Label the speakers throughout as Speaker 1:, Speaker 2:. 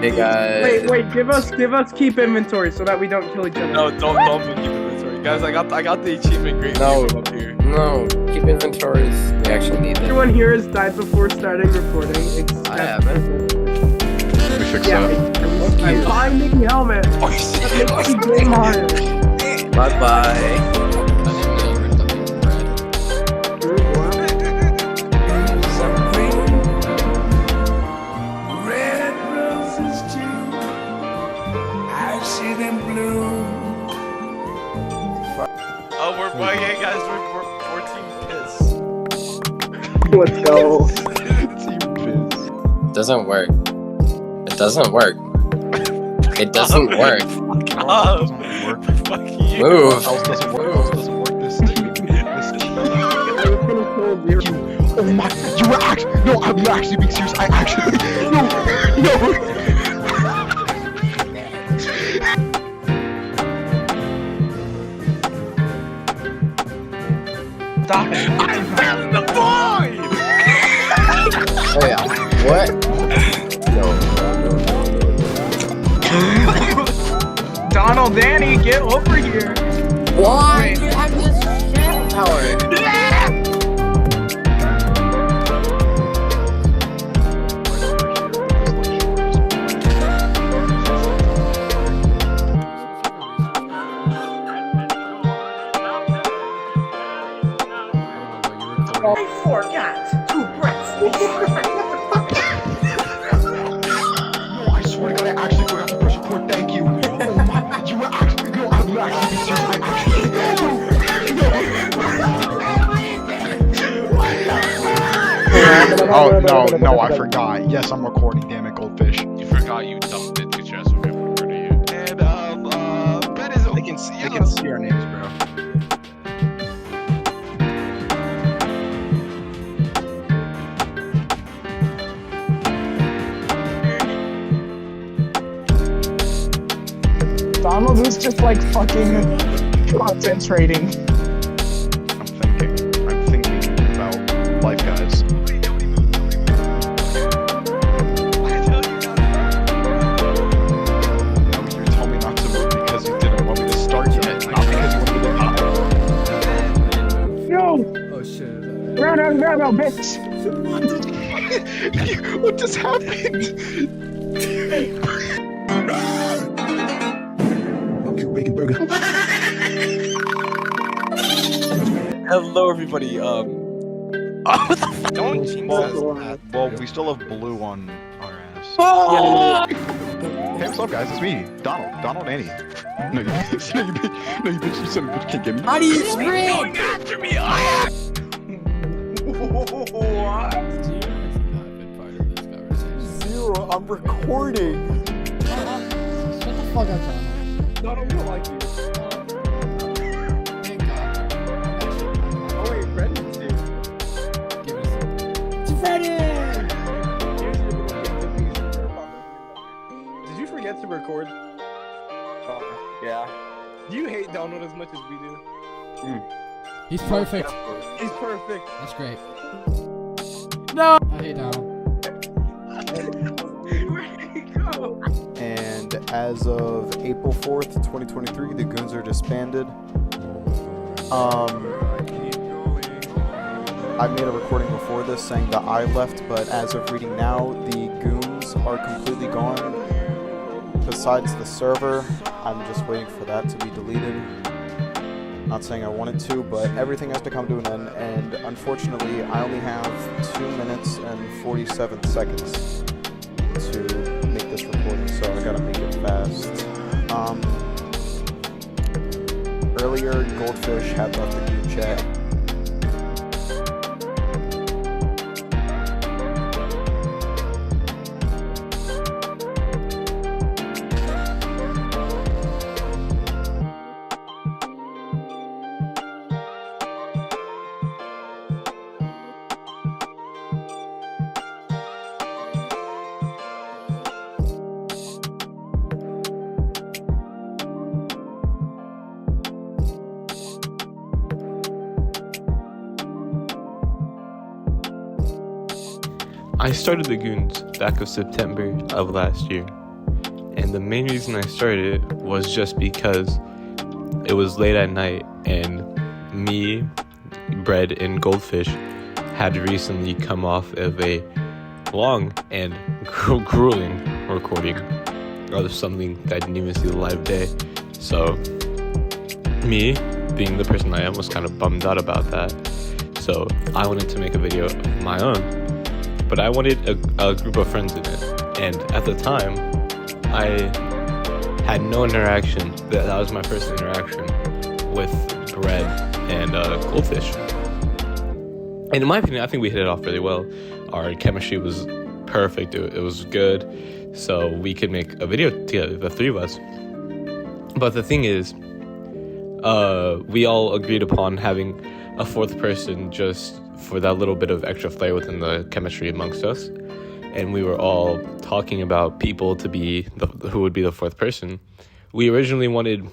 Speaker 1: Hey guys.
Speaker 2: Wait, give us keep inventory so that we don't kill each other.
Speaker 3: No, don't keep inventory, guys. I got the achievement great
Speaker 1: No.
Speaker 3: up here.
Speaker 1: No, keep inventories. We actually need it.
Speaker 2: Everyone here has died before starting recording.
Speaker 1: I haven't.
Speaker 4: We fix
Speaker 2: Yeah,
Speaker 4: that.
Speaker 2: I'm buying the helmet.
Speaker 3: Oh
Speaker 2: That makes the game harder.
Speaker 1: Bye bye.
Speaker 3: Oh, hey guys, we're 14 piss.
Speaker 2: Let's go.
Speaker 4: Team Fizz.
Speaker 1: It doesn't work. It doesn't work. It doesn't work.
Speaker 3: Oh,
Speaker 4: Doesn't work.
Speaker 3: fuck you.
Speaker 1: Move.
Speaker 4: Else doesn't work. Else doesn't work. This team. Oh my! You were actually no. I'm actually being serious. I actually no.
Speaker 3: Stop it! I found the void!
Speaker 1: Wait, what? No.
Speaker 2: Donald, Danny, get over here.
Speaker 1: Why? You have this shadow power.
Speaker 2: I forgot to press.
Speaker 4: No, I swear to God, I actually forgot to press record. Thank you. Oh my! You were actually no. I'm actually being serious. I actually no. Oh no! I forgot. Yes, I'm recording. Damn it, goldfish.
Speaker 5: You forgot you dumped it to chest with him to you.
Speaker 3: And, Ben is
Speaker 4: They can see our names, bro.
Speaker 6: Donald is just like fucking concentrating.
Speaker 4: I'm thinking about life, guys. No, you told me not to move because you didn't want me to start yet, not because you wanted me to die.
Speaker 6: No!
Speaker 7: Oh shit.
Speaker 6: No, bitch!
Speaker 4: What just happened?
Speaker 3: hello, everybody. Oh, what the fuck? Don't jinx us.
Speaker 4: Well, we still have blue on our ass. Hey, what's up, guys? It's me, Donald Annie. No, you bitch. No, you bitch. You son of a bitch can't get me.
Speaker 1: How do you scream?
Speaker 3: Going after me!
Speaker 7: Zero, I'm recording. Shut the fuck up, Donald.
Speaker 2: Donald, we don't like you.
Speaker 7: Thank God.
Speaker 2: Oh wait, Brendan's here.
Speaker 7: Give it a second. It's Brendan!
Speaker 2: Did you forget to record?
Speaker 3: Yeah.
Speaker 2: Do you hate Donald as much as we do?
Speaker 7: He's perfect.
Speaker 2: He's perfect.
Speaker 7: That's great. No! I hate Donald.
Speaker 2: Where'd he go?
Speaker 8: And as of April 4th, 2023, the goons are disbanded. I made a recording before this saying that I left, but as of reading now, the goons are completely gone. Besides the server, I'm just waiting for that to be deleted. Not saying I wanted to, but everything has to come to an end, and unfortunately, I only have 2 minutes and 47 seconds to make this recording, so I gotta make it fast. Earlier, Goldfish had left the group chat.
Speaker 9: I started the Goons back of September of last year. And the main reason I started it was just because it was late at night and me, Bread, and Goldfish had recently come off of a long and grueling recording of something that didn't even see the light of day. So me, being the person I am, was kind of bummed out about that. So I wanted to make a video of my own, but I wanted a group of friends in it. And at the time, I had no interaction. That was my first interaction with Bread and Goldfish. And in my opinion, I think we hit it off really well. Our chemistry was perfect. It was good. So we could make a video together, the three of us. But the thing is, we all agreed upon having a fourth person just for that little bit of extra flair within the chemistry amongst us. And we were all talking about people to be who would be the fourth person. We originally wanted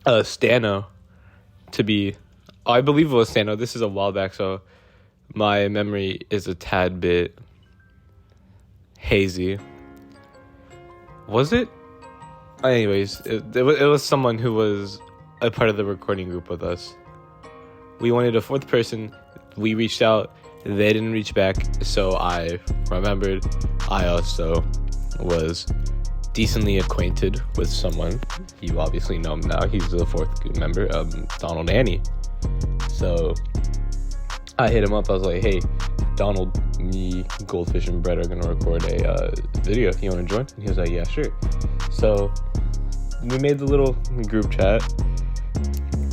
Speaker 9: Stano to be, I believe it was Stano. This is a while back, so my memory is a tad bit hazy. Was it? Anyways, it was someone who was a part of the recording group with us. We wanted a fourth person. We reached out. They didn't reach back, so I remembered I also was decently acquainted with someone. You obviously know him now. He's the fourth member, Donald Annie. So I hit him up. I was like, hey, Donald, me, Goldfish, and Brett are going to record a video. You want to join? And he was like, yeah, sure. So we made the little group chat,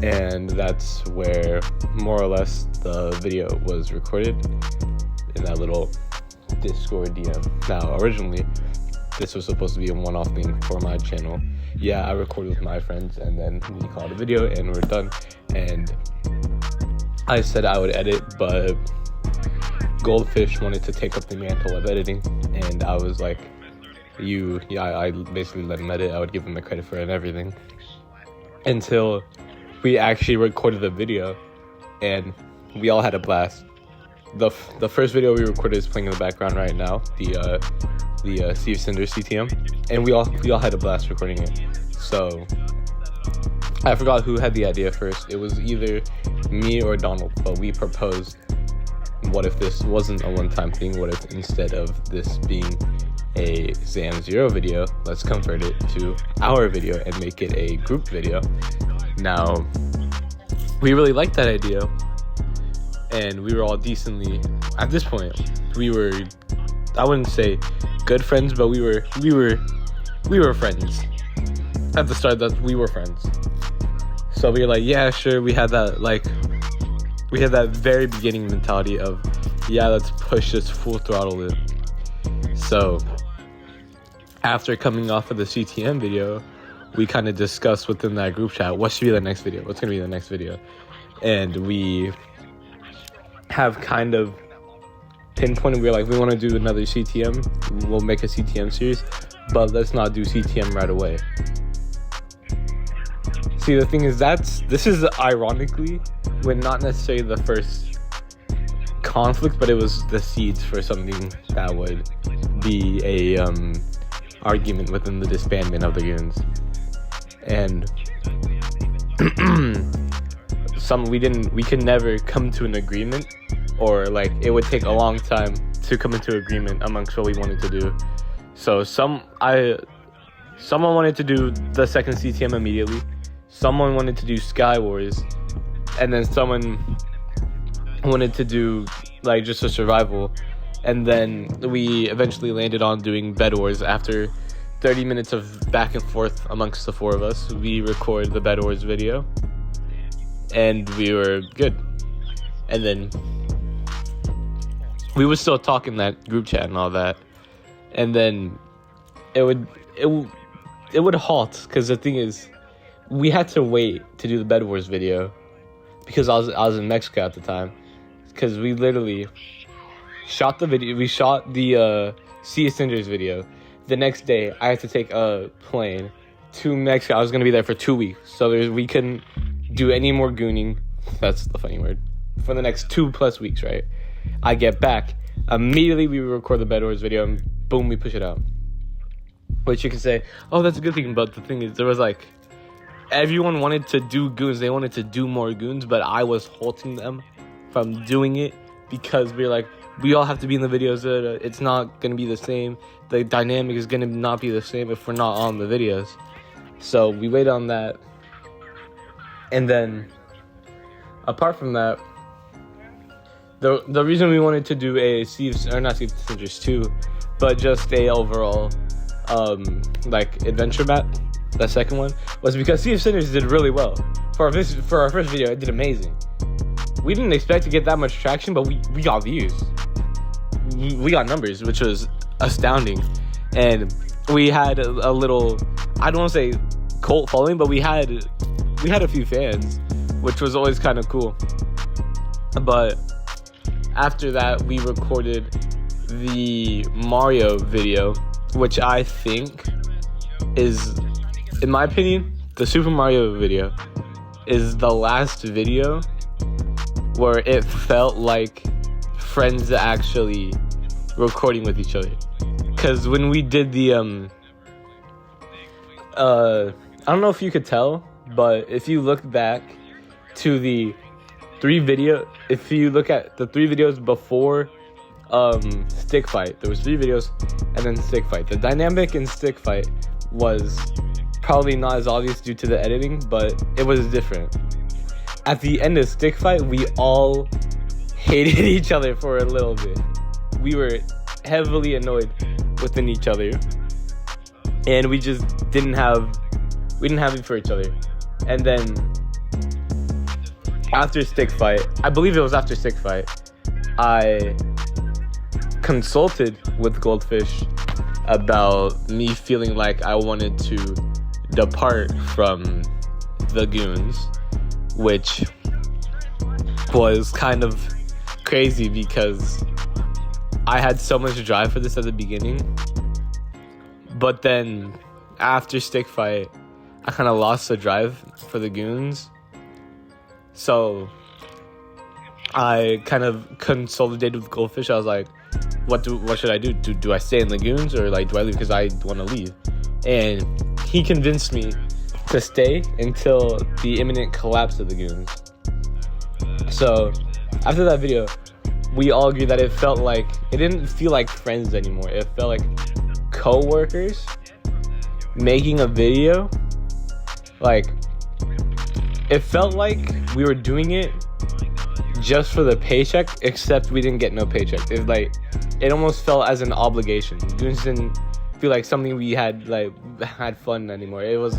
Speaker 9: and that's where more or less the video was recorded in that little Discord DM. Now, originally, this was supposed to be a one-off thing for my channel. Yeah, I recorded with my friends, and then we called a video, and we're done. And I said I would edit, but Goldfish wanted to take up the mantle of editing, and I was like, I basically let him edit. I would give him the credit for it and everything. Until we actually recorded the video, and we all had a blast. The first video we recorded is playing in the background right now, the Steve Cinder CTM, and we all had a blast recording it. So I forgot who had the idea first. It was either me or Donald, but we proposed, what if this wasn't a one-time thing? What if instead of this being a Zam Zero video, let's convert it to our video and make it a group video? Now, we really liked that idea, and we were all decently, at this point, we were, I wouldn't say good friends, but we were friends. At the start, that we were friends. So we were like, yeah, sure. We had that very beginning mentality of, yeah, let's push this full throttle in. So after coming off of the CTM video, we kind of discussed within that group chat, what should be the next video? What's going to be the next video? And we have kind of pinpointed, we were like, we want to do another CTM. We'll make a CTM series, but let's not do CTM right away. See, the thing is, this is ironically, when not necessarily the first conflict, but it was the seeds for something that would be a argument within the disbandment of the goons. And we could never come to an agreement, or like it would take a long time to come into agreement amongst what we wanted to do. So someone wanted to do the second CTM immediately. Someone wanted to do Sky Wars, and then someone wanted to do like just a survival, and then we eventually landed on doing Bed Wars. After 30 minutes of back and forth amongst the four of us, we recorded the Bed Wars video, and we were good. And then we would still talk in that group chat and all that, and then it would halt, because the thing is, we had to wait to do the Bed Wars video because I was in Mexico at the time, because we literally shot the video. We shot the Sea of Cinders video. The next day, I had to take a plane to Mexico. I was going to be there for 2 weeks, so we couldn't do any more gooning. That's the funny word. For the next 2+ weeks, right? I get back. Immediately, we record the Bed Wars video, and boom, we push it out. which you can say, oh, that's a good thing. But the thing is, there was like, everyone wanted to do goons. They wanted to do more goons, but I was halting them from doing it because we were like, we all have to be in the videos. It's not going to be the same. The dynamic is going to not be the same if we're not on the videos. So we waited on that. And then, apart from that, the reason we wanted to do a not Sea of Strangers 2, but just a overall like adventure map, the second one, was because Sea of Sinners did really well. For our first video, it did amazing. We didn't expect to get that much traction, but we got views. We got numbers, which was astounding. And we had a little, I don't want to say cult following, but we had a few fans, which was always kind of cool. But after that, we recorded the Mario video, which I think is, in my opinion, the Super Mario video is the last video where it felt like friends actually recording with each other. Because when we did the I don't know if you could tell, but if you look back to the if you look at the 3 videos before Stick Fight, there was 3 videos and then Stick Fight. The dynamic in Stick Fight was probably not as obvious due to the editing, but it was different. At the end of Stick Fight, we all hated each other for a little bit. We were heavily annoyed within each other, and we just didn't have it for each other. And then after Stick Fight, I believe it was after Stick Fight, I consulted with Goldfish about me feeling like I wanted to depart from the Goons, which was kind of crazy because I had so much drive for this at the beginning, but then after Stick Fight, I kind of lost the drive for the Goons. So I kind of consolidated with Goldfish. I was like, what should I do? Do I stay in the Goons or like do I leave because I want to leave? And he convinced me to stay until the imminent collapse of the Goons. So after that video, we all agreed that it didn't feel like friends anymore. It felt like co-workers making a video. Like, it felt like we were doing it just for the paycheck, except we didn't get no paycheck. It almost felt as an obligation. Goons didn't feel like something we had fun anymore. It was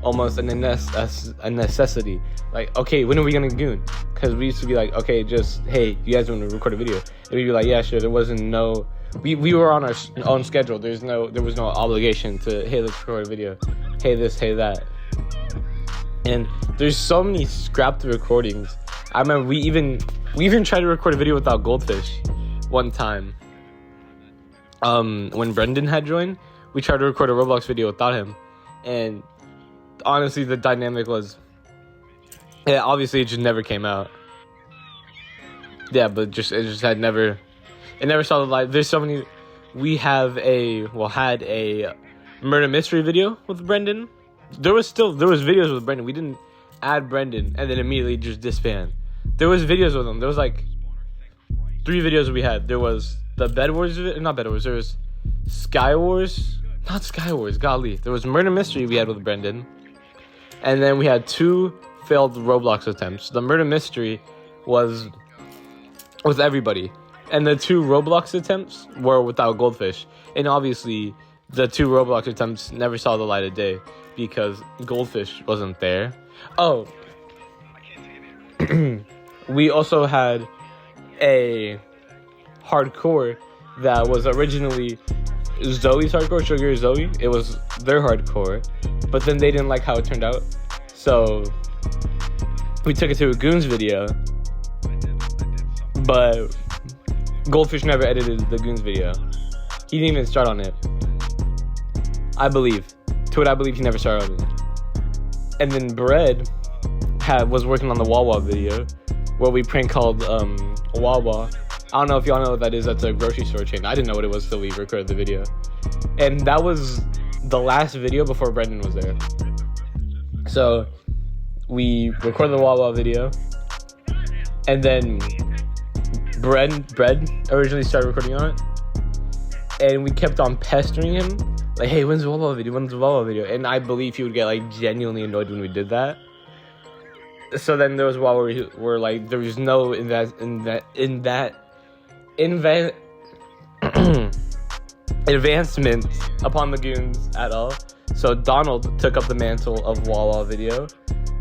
Speaker 9: almost a necessity. Like, okay, when are we gonna goon? Because we used to be like, okay, just, hey, you guys want to record a video? And we'd be like, yeah, sure. There wasn't no, we were on our own schedule. There was no obligation to, hey, let's record a video. Hey this, hey that. And there's so many scrapped recordings. I remember we even tried to record a video without Goldfish one time. When Brendan had joined, we tried to record a Roblox video without him, and honestly, the dynamic was, obviously it just never came out. Yeah, but it never saw the light. There's so many. We had a murder mystery video with Brendan. There was videos with Brendan. We didn't add Brendan and then immediately just disband. There was videos with him. There was like 3 videos we had. There was the Bed Wars, not Bed Wars. There was Sky Wars, not Sky Wars. Golly, there was murder mystery we had with Brendan, and then we had 2 failed Roblox attempts. The murder mystery was with everybody, and the 2 Roblox attempts were without Goldfish. And obviously, the 2 Roblox attempts never saw the light of day because Goldfish wasn't there. Oh, we also had a hardcore that was originally Zoe's hardcore, Sugar Zoe. It was their hardcore, but then they didn't like how it turned out, so we took it to a Goons video. But Goldfish never edited the Goons video. He didn't even start on it. I believe he never started on it. And then Bread was working on the Wawa video, where we prank called Wawa. I don't know if y'all know what that is. That's a grocery store chain. I didn't know what it was till we recorded the video. And that was the last video before Brendan was there. So we recorded the Wawa video, and then Bread originally started recording on it, and we kept on pestering him, like, hey, when's the Wawa video? When's the Wawa video? And I believe he would get like genuinely annoyed when we did that. So then there was a while where like there was no advancement upon the goons at all. So Donald took up the mantle of Wawa video,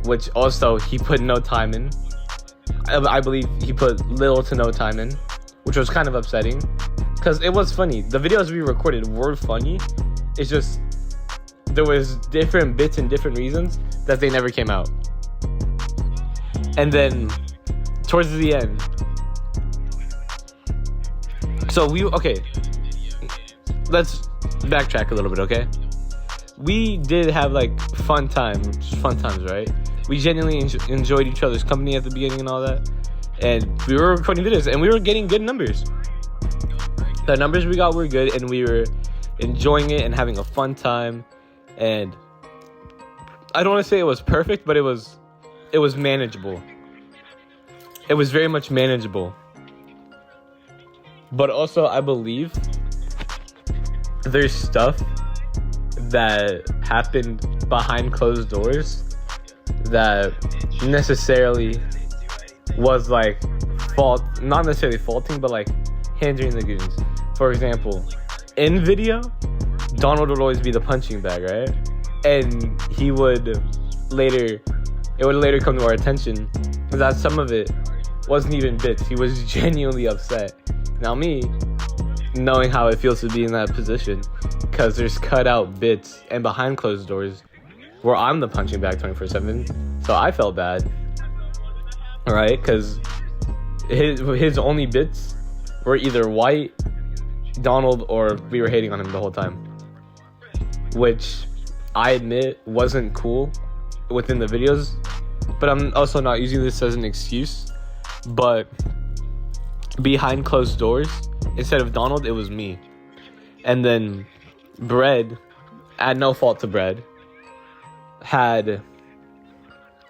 Speaker 9: which also he put no time in. I believe he put little to no time in, which was kind of upsetting because it was funny. The videos we recorded were funny. It's just there was different bits and different reasons that they never came out. And then towards the end, so let's backtrack a little bit, okay? We did have like fun times, right? We genuinely enjoyed each other's company at the beginning and all that, and we were recording videos and we were getting good numbers. The numbers we got were good, and we were enjoying it and having a fun time. And I don't want to say it was perfect, but it was manageable. It was very much manageable. But also, I believe there's stuff that happened behind closed doors that necessarily was like not necessarily faulting, but like hindering the goons. For example, in video, Donald would always be the punching bag, right? And it would later come to our attention that some of it wasn't even bits. He was genuinely upset. Now me, knowing how it feels to be in that position, because there's cut out bits and behind closed doors where I'm the punching bag 24/7, so I felt bad, right? Because his only bits were either White, Donald, or we were hating on him the whole time, which I admit wasn't cool within the videos, but I'm also not using this as an excuse. But behind closed doors, instead of Donald, it was me. And then Bread, at no fault to Bread,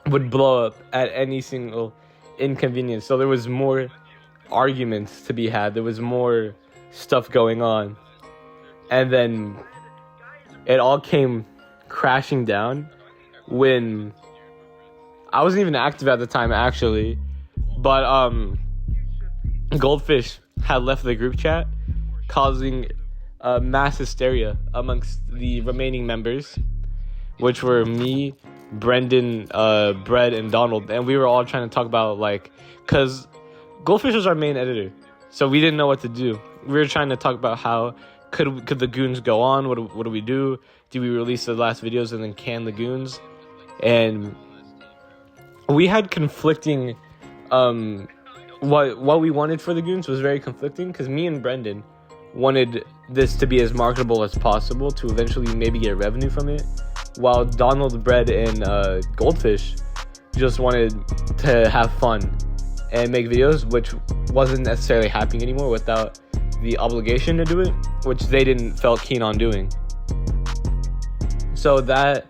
Speaker 9: would blow up at any single inconvenience. So there was more arguments to be had. There was more stuff going on. And then it all came crashing down when I wasn't even active at the time, actually. But Goldfish had left the group chat, causing mass hysteria amongst the remaining members, which were me, Brendan, Bread, and Donald. And we were all trying to talk about, like, because Goldfish was our main editor, so we didn't know what to do. We were trying to talk about how could the goons go on? What do we do? Do we release the last videos and then can the goons? And we had conflicting. What we wanted for the goons was very conflicting, because me and Brendan wanted this to be as marketable as possible to eventually maybe get revenue from it, while Donald, Bread, and Goldfish just wanted to have fun and make videos, which wasn't necessarily happening anymore without the obligation to do it, which they didn't felt keen on doing. So that,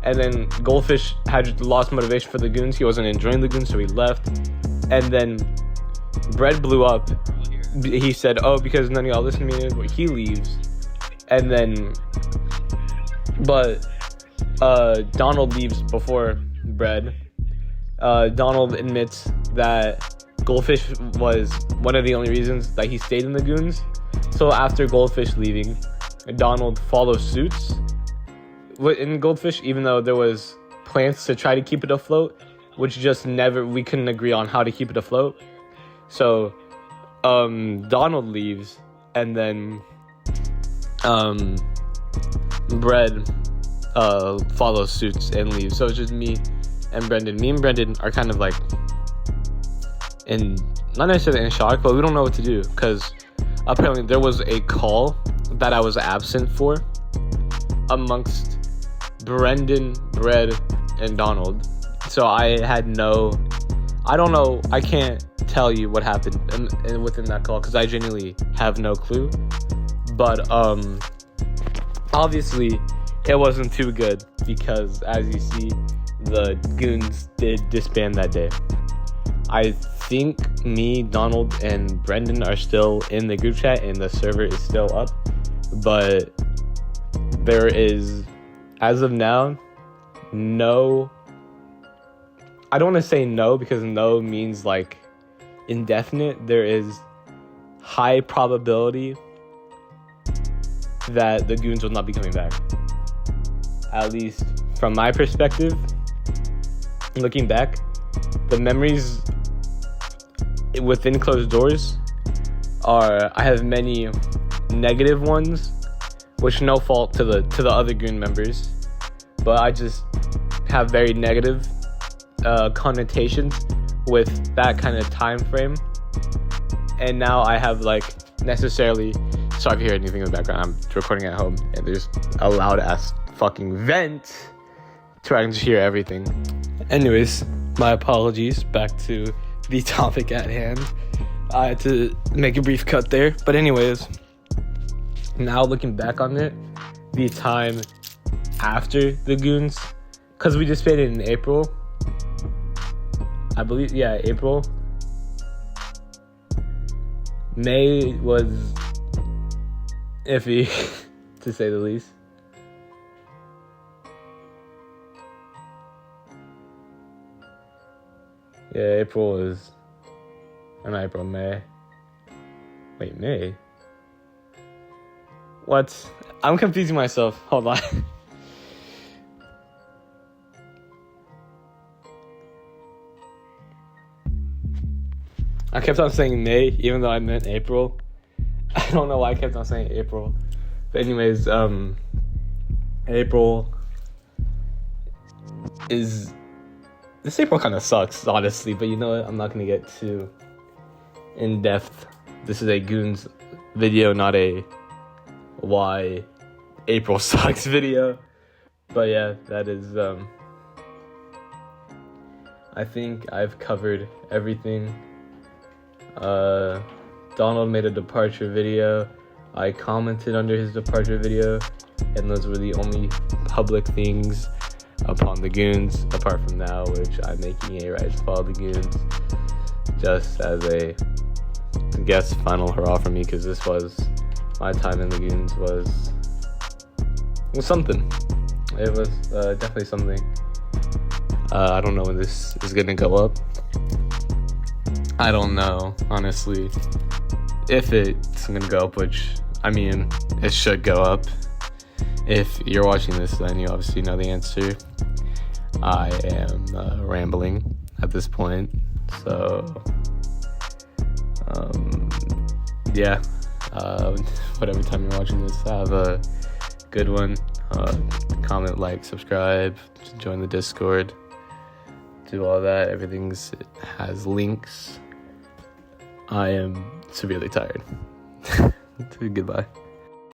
Speaker 9: and then Goldfish had lost motivation for the goons. He wasn't enjoying the goons, so he left. And then Bread blew up. He said, oh, because none of y'all listen to me, he leaves. And then, but Donald leaves before Bread. Donald admits that Goldfish was one of the only reasons that he stayed in the goons. So after Goldfish leaving, Donald follows suit in Goldfish, even though there was plans to try to keep it afloat, which just we couldn't agree on how to keep it afloat. So Donald leaves, and then Bread follows suit and leaves. So it's just me and Brendan. Me and Brendan are kind of like not necessarily in shock, but we don't know what to do, because apparently there was a call that I was absent for amongst Brendan, Bread, and Donald. So I don't know, I can't tell you what happened within that call, because I genuinely have no clue. But obviously, it wasn't too good because, as you see, the goons did disband that day. I think me, Donald, and Brendan are still in the group chat and the server is still up. But there is, as of now, no... I don't want to say no because no means like indefinite. There is high probability that the goons will not be coming back. At least from my perspective, looking back, the memories within closed doors are, I have many negative ones, which no fault to the other goon members, but I just have very negative connotations with that kind of time frame. And now I have like necessarily, sorry if you hear anything in the background, I'm recording at home and there's a loud ass fucking vent so I can just hear everything. Anyways, my apologies, back to the topic at hand. I had to make a brief cut there, but anyways, now looking back on it, the time after the goons, because we disbanded in April, I believe, yeah, April. May was iffy, to say the least. Yeah, April is... Not April, May. Wait, May? What? I'm confusing myself. Hold on. I kept on saying May, even though I meant April. I don't know why I kept on saying April. But anyways, April is... This April kind of sucks, honestly, but you know what? I'm not going to get too in-depth. This is a Goons video, not a why April sucks video. But yeah, that is... I think I've covered everything. Donald made a departure video. I commented under his departure video, and those were the only public things upon the goons, apart from now, which I'm making a rise follow the goons, just as a, I guess, final hurrah for me, because this was, my time in the goons was something. It was definitely something. I don't know when this is gonna go up. I don't know, honestly, if it's gonna go up, which, I mean, it should go up. If you're watching this, then you obviously know the answer. I am rambling at this point, so, yeah, whatever time you're watching this, have a good one. Comment, like, subscribe, join the Discord, do all that. Everything's has links. I am severely tired. Goodbye.